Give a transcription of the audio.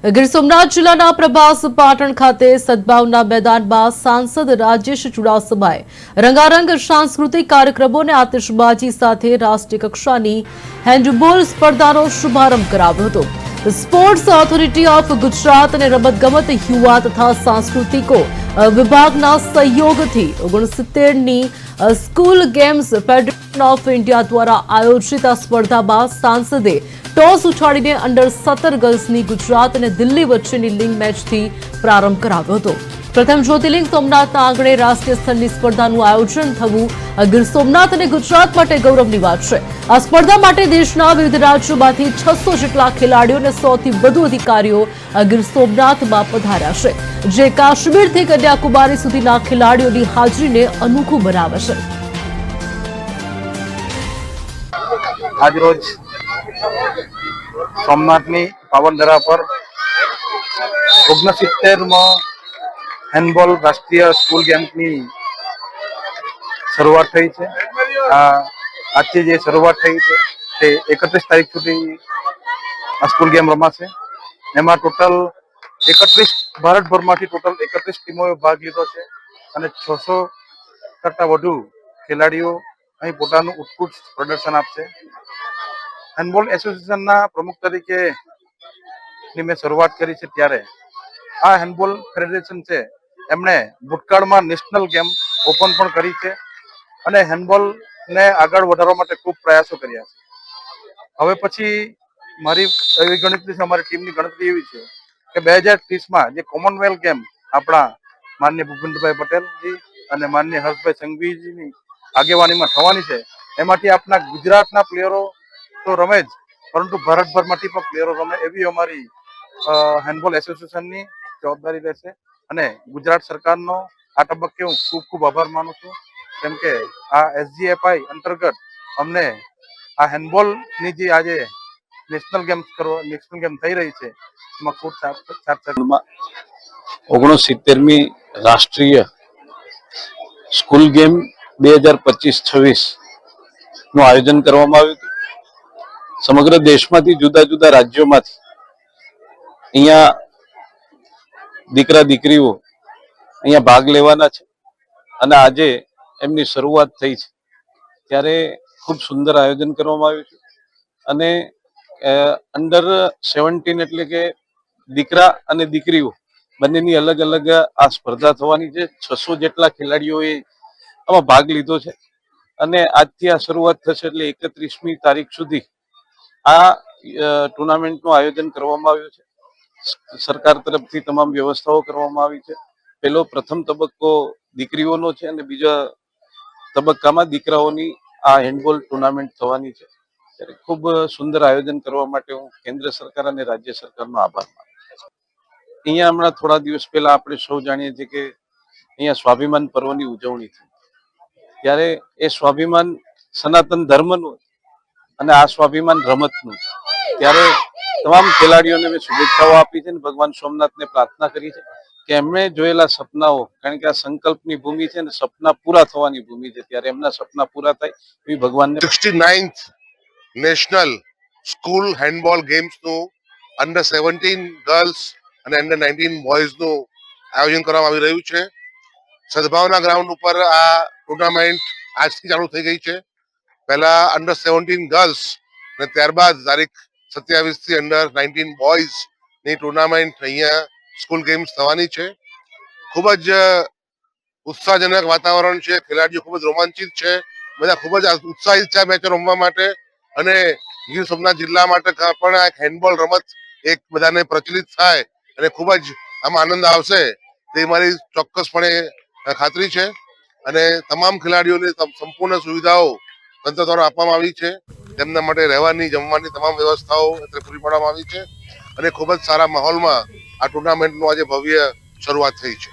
ગીર સોમનાથ જિલ્લાના પ્રભાસ પાટણ ખાતે સદભાવના મેદાનમાં સાંસદ રાજેશ ચુડાસમાએ રંગારંગ સાંસ્કૃતિક કાર્યક્રમો અને આતિશબાજી સાથે રાષ્ટ્રીય કક્ષાની હેન્ડબોલ સ્પર્ધાનો શુભારંભ કરાવ્યો હતો। સ્પોર્ટ્સ ઓથોરિટી ઓફ ગુજરાત અને રમતગમત યુવા તથા સાંસ્કૃતિકો વિભાગના સહયોગથી 69મી school games federation of India દ્વારા આયોજિત આ સ્પર્ધામાં સાંસદે ટોસ ઉછાળીને અંડર 17 ગર્લ્સની ગુજરાત અને દિલ્હી વચ્ચેની લીગ મેચથી પ્રારંભ કરાવ્યો હતો। પ્રથમ જ્યોતિર્લિંગ સોમનાથના આંગણે રાષ્ટ્રીય સ્તરની સ્પર્ધાનું આયોજન થવું ગીર સોમનાથ અને ગુજરાત માટે ગૌરવની વાત છે। આ સ્પર્ધા માટે દેશના વિવિધ રાજ્યોમાંથી 600 જેટલા ખેલાડીઓ અને 100થી વધુ અધિકારીઓ ગીર સોમનાથમાં પધાર્યા છે, જે કાશ્મીરથી કન્યાકુમારી સુધીના ખેલાડીઓની હાજરીને અનોખું બનાવે છે। આજરોજ સોમનાથની પાવન ધરા પર 69મો હેન્ડબોલ રાષ્ટ્રીય સ્કૂલ ગેમ્સની શરૂઆત થઈ છે। આજથી જે શરૂઆત થઈ છે તે 31 તારીખ સુધી આ સ્કૂલ ગેમ રમાશે। એમાં ટોટલ 31 ભારતભરમાંથી ટોટલ 31 ટીમોએ ભાગ લીધો છે અને 600 કરતાં વધુ ખેલાડીઓ અહીં પોતાનું ઉત્કૃષ્ટ પ્રદર્શન આપશે। હેન્ડબોલ એસોસિએશનના પ્રમુખ તરીકે મેં શરૂઆત કરી છે ત્યારે આ હેન્ડબોલ ફેડરેશન છે એમણે ભૂતકાળમાં નેશનલ ગેમ ઓપન પણ કરી છે અને હેન્ડબોલને આગળ વધારવા માટે ખૂબ પ્રયાસો કર્યા છે। હવે પછી મારી એવી ગણતરી છે, અમારી ટીમની ગણતરી એવી છે કે 2030માં જે કોમનવેલ્થ ગેમ આપણા માનનીય ભૂપેન્દ્રભાઈ પટેલજી અને માનનીય હર્ષભાઈ સંઘવીજીની આગેવાનીમાં થવાની છે, એમાંથી આપણા ગુજરાતના પ્લેયરો તો રમે જ, પરંતુ ભારતભરમાંથી પણ પ્લેયરો રમે એવી અમારી હેન્ડબોલ એસોસિએશનની જવાબદારી રહેશે। અને ગુજરાત સરકારનો આ તબક્કે હું ખૂબ ખૂબ આભાર માનું છું, કેમ કે આ SGFI અંતર્ગત અમને આ હેન્ડબોલની જે આજે નેશનલ ગેમ થઈ રહી છે એમાં ખૂબ સાથ 69મી રાષ્ટ્રીય સ્કૂલ ગેમ 2025-26 નું આયોજન કરવામાં આવ્યું હતું। સમગ્ર દેશમાંથી જુદા જુદા રાજ્યોમાંથી અહીંયા દીકરા દીકરીઓ અહીંયા ભાગ લેવાના છે અને આજે એમની શરૂઆત થઈ છે, ત્યારે ખૂબ સુંદર આયોજન કરવામાં આવ્યું છે અને અંડર 17 એટલે કે દીકરા અને દીકરીઓ બંનેની અલગ અલગ આ સ્પર્ધા થવાની છે। 600 જેટલા ખેલાડીઓએ આમાં ભાગ લીધો છે અને આજથી આ શરૂઆત થશે એટલે 31મી તારીખ સુધી આ ટુર્નામેન્ટનું આયોજન કરવામાં આવ્યું છે। સરકાર તરફથી તમામ વ્યવસ્થાઓ કરવામાં આવી છે। પ્રથમ તબક્કો દીકરીઓનો છે અને બીજા તબક્કામાં દીકરાઓની આ હેન્ડબોલ ટુર્નામેન્ટ થવાની છે, ત્યારે ખૂબ સુંદર આયોજન કરવા માટે હું કેન્દ્ર સરકાર અને રાજ્ય સરકારનો આભાર માનું છું। અહીંયા હમણાં થોડા દિવસ પહેલા આપણે સૌ જાણીએ છીએ કે અહીંયા સ્વાભિમાન પર્વની ઉજવણી થઈ, ત્યારે એ સ્વાભિમાન સનાતન ધર્મનું અને આ સ્વાભિમાન રમતનું, ત્યારે તમામ ખેલાડીઓને મેં શુભેચ્છાઓ આપી છે અને ભગવાન સોમનાથને પ્રાર્થના કરી છે કે એમણે જોયેલા સપનાઓ, કારણ કે આ સંકલ્પની ભૂમિ છે અને સપના પૂરા થવાની ભૂમિ છે, ત્યારે એમના સપના પૂરા થાય એવી ભગવાનને 69th નેશનલ સ્કૂલ હેન્ડબોલ ગેમ્સનું અંડર 17 ગર્લ્સ અને અંડર 19 બોયઝનું આયોજન કરવામાં આવી રહ્યું છે। સદભાવના ગ્રાઉન્ડ ઉપર આ ટુર્નામેન્ટ આજથી ચાલુ થઈ ગઈ છે। પહેલા અંડર 17 ગર્લ્સ અને ત્યારબાદ તારીખ 27 થી અંડર 19 બોયઝ ની ટુર્નામેન્ટ અહીંયા સ્કૂલ ગેમ્સ થવાની છે। ખૂબ જ ઉત્સાહજનક વાતાવરણ છે, ખેલાડીઓ ખૂબ જ રોમાંચિત છે, બધા ખૂબ જ ઉત્સાહિત છે મેચો રમવા માટે અને ગીર સોમનાથ જિલ્લા માટે પણ આ હેન્ડબોલ રમત એક બધાને પ્રચલિત થાય અને ખૂબ જ આમાં આનંદ આવશે તે મારી ચોક્કસપણે ખાતરી છે। અને તમામ ખેલાડીઓને સંપૂર્ણ સુવિધાઓ તંત્ર દ્વારા આપવામાં આવી છે, તેમના માટે રહેવાની જમવાની તમામ વ્યવસ્થાઓ પૂરી પાડવામાં આવી છે અને ખૂબ જ સારા માહોલમાં આ ટુર્નામેન્ટનું આજે ભવ્ય શરૂઆત થઈ છે।